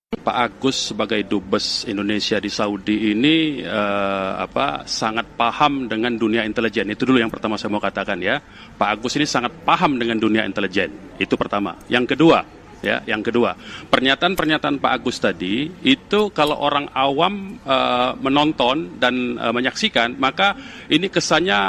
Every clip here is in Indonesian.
Pak Agus sebagai dubes Indonesia di Saudi ini sangat paham dengan dunia intelijen. Itu dulu yang pertama saya mau katakan ya. Pak Agus ini sangat paham dengan dunia intelijen. Itu pertama. Yang kedua, pernyataan-pernyataan Pak Agus tadi itu kalau orang awam menonton dan menyaksikan, maka ini kesannya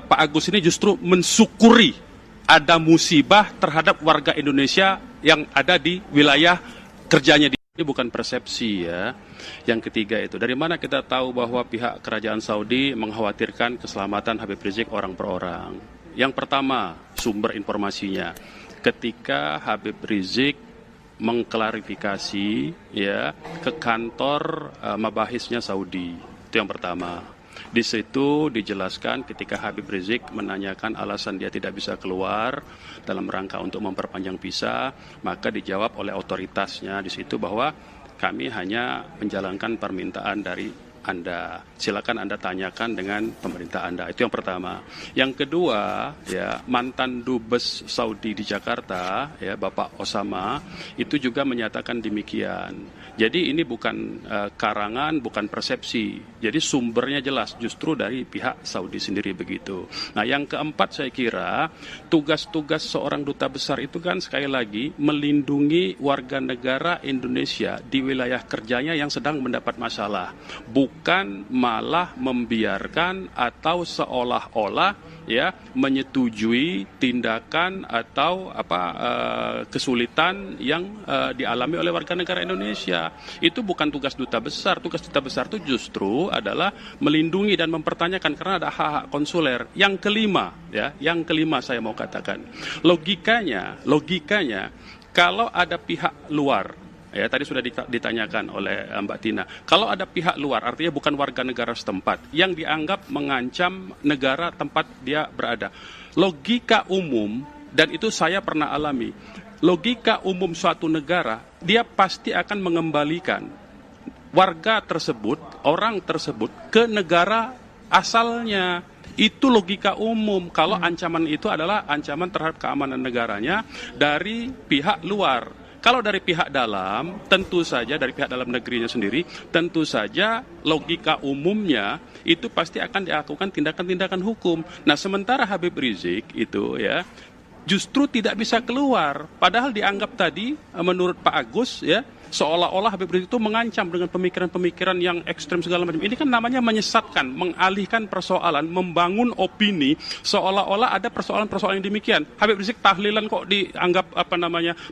Pak Agus ini justru mensyukuri ada musibah terhadap warga Indonesia yang ada di wilayah kerjanya. Ini bukan persepsi ya. Yang ketiga itu, dari mana kita tahu bahwa pihak kerajaan Saudi mengkhawatirkan keselamatan Habib Rizik orang per orang? Yang pertama, sumber informasinya. Ketika Habib Rizik mengklarifikasi ya ke kantor mabahisnya Saudi. Itu yang pertama. Di situ dijelaskan ketika Habib Rizik menanyakan alasan dia tidak bisa keluar dalam rangka untuk memperpanjang visa, maka dijawab oleh otoritasnya di situ bahwa kami hanya menjalankan permintaan dari Anda. Silakan Anda tanyakan dengan pemerintah Anda. Itu yang pertama. Yang kedua, ya, mantan dubes Saudi di Jakarta, ya, Bapak Osama, itu juga menyatakan demikian. Jadi ini bukan karangan, bukan persepsi. Jadi sumbernya jelas, justru dari pihak Saudi sendiri begitu. Nah, yang keempat saya kira tugas-tugas seorang duta besar itu kan sekali lagi melindungi warga negara Indonesia di wilayah kerjanya yang sedang mendapat masalah. Bukan malah membiarkan atau seolah-olah ya menyetujui tindakan atau kesulitan yang dialami oleh warga negara Indonesia. Itu bukan tugas duta besar. Tugas duta besar itu justru adalah melindungi dan mempertanyakan karena ada hak-hak konsuler. Yang kelima saya mau katakan, logikanya kalau ada pihak luar, ya tadi sudah ditanyakan oleh Mbak Tina, kalau ada pihak luar artinya bukan warga negara setempat yang dianggap mengancam negara tempat dia berada. Logika umum, dan itu saya pernah alami, logika umum suatu negara, dia pasti akan mengembalikan warga tersebut, orang tersebut ke negara asalnya. Itu logika umum kalau ancaman itu adalah ancaman terhadap keamanan negaranya dari pihak luar. Kalau dari pihak dalam, tentu saja dari pihak dalam negerinya sendiri, tentu saja logika umumnya itu pasti akan dilakukan tindakan-tindakan hukum. Nah, sementara Habib Rizik itu ya justru tidak bisa keluar, padahal dianggap tadi menurut Pak Agus ya seolah-olah Habib Rizik itu mengancam dengan pemikiran-pemikiran yang ekstrem segala macam. Ini kan namanya menyesatkan, mengalihkan persoalan, membangun opini seolah-olah ada persoalan-persoalan yang demikian. Habib Rizik tahlilan kok dianggap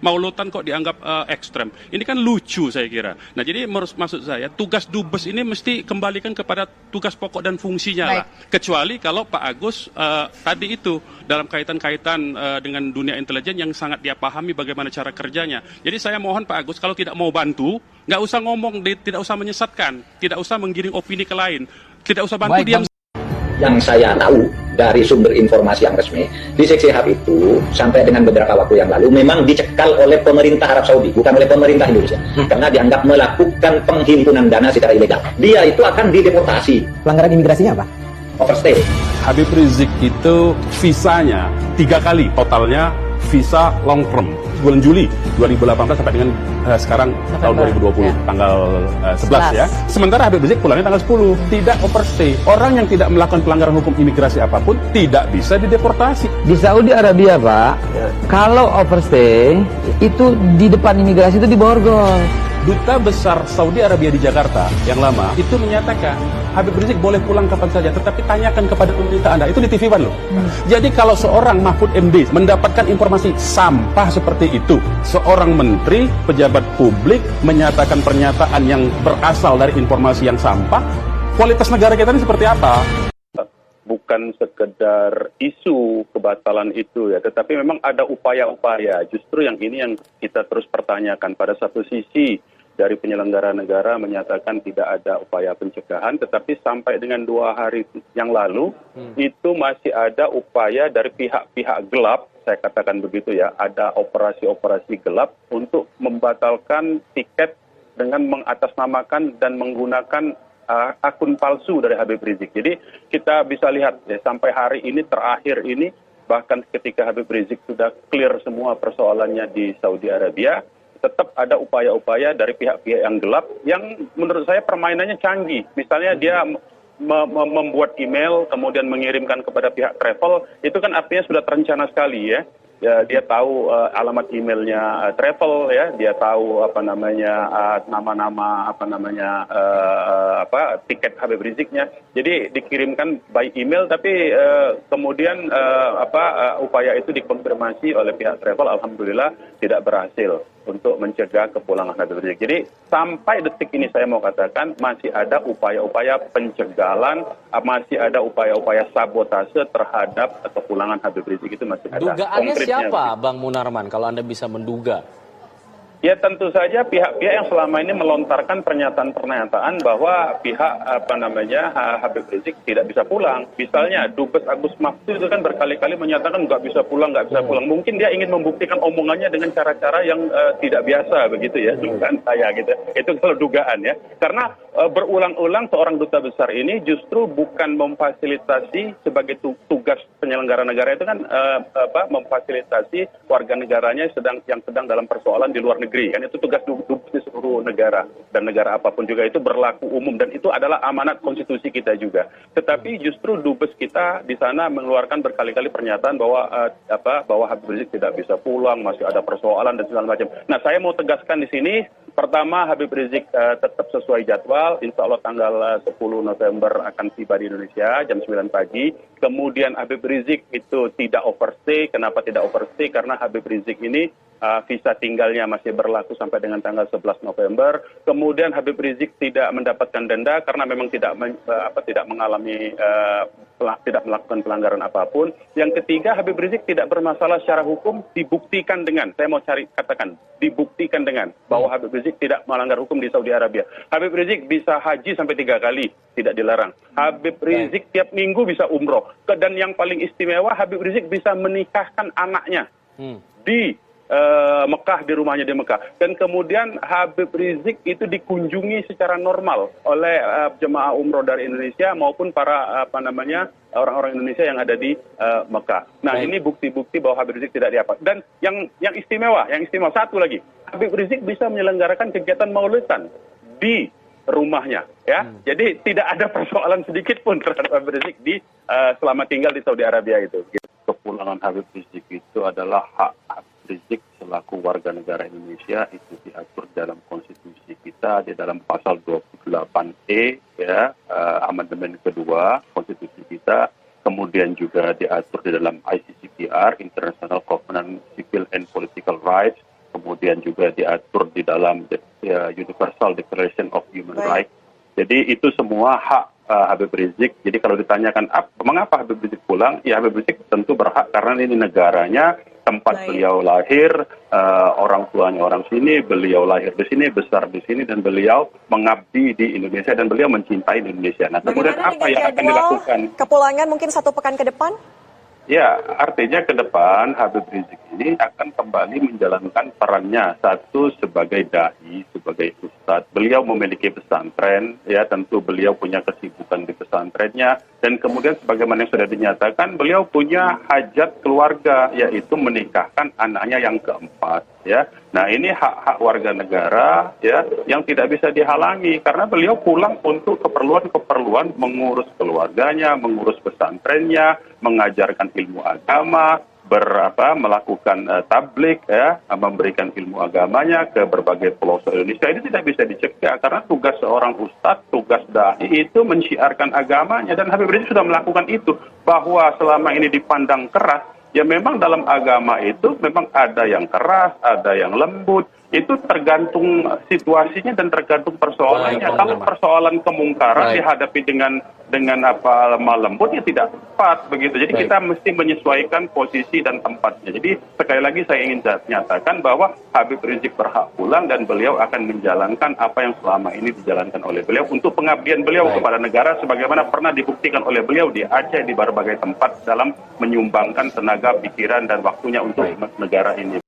maulotan kok dianggap ekstrem. Ini kan lucu saya kira. Nah, jadi maksud saya tugas dubes ini mesti kembalikan kepada tugas pokok dan fungsinya lah. Kecuali kalau Pak Agus tadi itu dalam kaitan-kaitan dengan dunia intelijen yang sangat dia pahami bagaimana cara kerjanya. Jadi saya mohon Pak Agus kalau tidak mau bantu, nggak usah ngomong, tidak usah menyesatkan, tidak usah menggiring opini ke lain, tidak usah bantu. Yang saya tahu dari sumber informasi yang resmi, Rizik Syihab itu sampai dengan beberapa waktu yang lalu memang dicekal oleh pemerintah Arab Saudi, bukan oleh pemerintah Indonesia, karena dianggap melakukan penghimpunan dana secara ilegal. Dia itu akan dideportasi. Pelanggaran imigrasinya apa? Overstay. Habib Rizik itu visanya 3 kali totalnya, visa long term, bulan Juli 2018 sampai dengan sekarang tahun 2020 tanggal 11 ya. Sementara Habib Rizik pulangnya tanggal 10, tidak overstay. Orang yang tidak melakukan pelanggaran hukum imigrasi apapun tidak bisa dideportasi. Di Saudi Arabia, Pak, kalau overstay itu di depan imigrasi itu diborgol. Duta Besar Saudi Arabia di Jakarta yang lama itu menyatakan Habib Rizik boleh pulang kapan saja, tetapi tanyakan kepada pemerintah Anda. Itu di TV One loh. Jadi kalau seorang Mahfud MD mendapatkan informasi sampah seperti itu, seorang menteri, pejabat publik menyatakan pernyataan yang berasal dari informasi yang sampah, kualitas negara kita ini seperti apa? Bukan sekedar isu kebatalan itu ya, tetapi memang ada upaya-upaya. Justru yang ini yang kita terus pertanyakan. Pada satu sisi dari penyelenggara negara menyatakan tidak ada upaya pencegahan, tetapi sampai dengan 2 hari yang lalu itu masih ada upaya dari pihak-pihak gelap, saya katakan begitu ya, ada operasi-operasi gelap untuk membatalkan tiket dengan mengatasnamakan dan menggunakan akun palsu dari Habib Rizik. Jadi kita bisa lihat ya, sampai hari ini terakhir ini, bahkan ketika Habib Rizik sudah clear semua persoalannya di Saudi Arabia, tetap ada upaya-upaya dari pihak-pihak yang gelap yang menurut saya permainannya canggih. Misalnya dia membuat email kemudian mengirimkan kepada pihak travel, itu kan artinya sudah terencana sekali ya. Ya, dia tahu alamat emailnya travel ya, dia tahu nama-nama tiket Habib Riziknya. Jadi dikirimkan by email, tapi kemudian upaya itu dikonfirmasi oleh pihak travel, alhamdulillah tidak berhasil untuk mencegah kepulangan Habib Rizik. Jadi sampai detik ini saya mau katakan masih ada upaya-upaya pencegahan, masih ada upaya-upaya sabotase terhadap kepulangan Habib Rizik, itu masih ada. Dugaannya siapa, Bang Munarman, kalau Anda bisa menduga? Ya tentu saja pihak-pihak yang selama ini melontarkan pernyataan-pernyataan bahwa pihak Habib Rizik tidak bisa pulang. Misalnya Dubes Agus Maftu itu kan berkali-kali menyatakan nggak bisa pulang. Mungkin dia ingin membuktikan omongannya dengan cara-cara yang tidak biasa begitu ya, dugaan saya gitu. Itu kalau dugaan ya. Karena berulang-ulang seorang duta besar ini justru bukan memfasilitasi sebagai tugas penyelenggara negara itu kan memfasilitasi warga negaranya yang sedang dalam persoalan di luar negeri. Kan itu tugas dubes di seluruh negara, dan negara apapun juga itu berlaku umum, dan itu adalah amanat konstitusi kita juga. Tetapi justru dubes kita di sana mengeluarkan berkali-kali pernyataan bahwa Habib Rizik tidak bisa pulang, masih ada persoalan dan segala macam. Nah, saya mau tegaskan di sini, pertama Habib Rizik tetap sesuai jadwal, insya Allah tanggal 10 November akan tiba di Indonesia jam 9 pagi. Kemudian Habib Rizik itu tidak overstay. Kenapa tidak overstay? Karena Habib Rizik ini visa tinggalnya masih berlaku sampai dengan tanggal 11 November. Kemudian Habib Rizik tidak mendapatkan denda karena memang tidak melakukan pelanggaran apapun. Yang ketiga, Habib Rizik tidak bermasalah secara hukum, dibuktikan dengan, saya mau dibuktikan dengan bahwa Habib Rizik tidak melanggar hukum di Saudi Arabia. Habib Rizik bisa haji sampai 3 kali, tidak dilarang. Habib Rizik tiap minggu bisa umroh. Dan yang paling istimewa, Habib Rizik bisa menikahkan anaknya di Mekah, di rumahnya di Mekah. Dan kemudian Habib Rizik itu dikunjungi secara normal oleh jemaah umroh dari Indonesia maupun para orang-orang Indonesia yang ada di Mekah. Nah, ini bukti-bukti bahwa Habib Rizik tidak diapa. Dan yang istimewa satu lagi, Habib Rizik bisa menyelenggarakan kegiatan maulidan di rumahnya ya. Jadi tidak ada persoalan sedikit pun terhadap Habib Rizik selama tinggal di Saudi Arabia itu. Kepulangan Habib Rizik itu adalah hak Rizik selaku warga negara Indonesia, itu diatur dalam konstitusi kita di dalam pasal 28E ya, amandemen kedua konstitusi kita, kemudian juga diatur di dalam ICCPR, International Covenant Civil and Political Rights, kemudian juga diatur di dalam Universal Declaration of Human Rights. Jadi itu semua hak Habib Rizik. Jadi kalau ditanyakan mengapa Habib Rizik pulang, ya Habib Rizik tentu berhak karena ini negaranya, tempat beliau lahir, orang tuanya orang sini, beliau lahir di sini, besar di sini, dan beliau mengabdi di Indonesia dan beliau mencintai Indonesia. Nah, kemudian apa yang akan dilakukan? Kepulangan mungkin 1 pekan ke depan? Ya, artinya ke depan Habib Rizik ini akan kembali menjalankan perannya, satu sebagai dai, sebagai ustadz. Beliau memiliki pesantren, ya tentu beliau punya kesibukan di pesantrennya, dan kemudian sebagaimana yang sudah dinyatakan, beliau punya hajat keluarga, yaitu menikahkan anaknya yang keempat. Ya, nah ini hak-hak warga negara ya yang tidak bisa dihalangi karena beliau pulang untuk keperluan mengurus keluarganya, mengurus pesantrennya, mengajarkan ilmu agama, melakukan tablik ya, memberikan ilmu agamanya ke berbagai pelosok Indonesia. Ini tidak bisa dicegah karena tugas seorang ustadz, tugas dai itu mensiarkan agamanya, dan Habib Rizik sudah melakukan itu. Bahwa selama ini dipandang keras, ya memang dalam agama itu memang ada yang keras, ada yang lembut. Itu tergantung situasinya dan tergantung persoalannya. Kalau persoalan kemungkaran dihadapi dengan lemah lembut, ya tidak tepat begitu. Jadi kita mesti menyesuaikan posisi dan tempatnya. Jadi sekali lagi saya ingin nyatakan bahwa Habib Rizik berhak pulang dan beliau akan menjalankan apa yang selama ini dijalankan oleh beliau untuk pengabdian beliau kepada negara, sebagaimana pernah dibuktikan oleh beliau di Aceh, di berbagai tempat dalam menyumbangkan tenaga, pikiran dan waktunya untuk negara ini.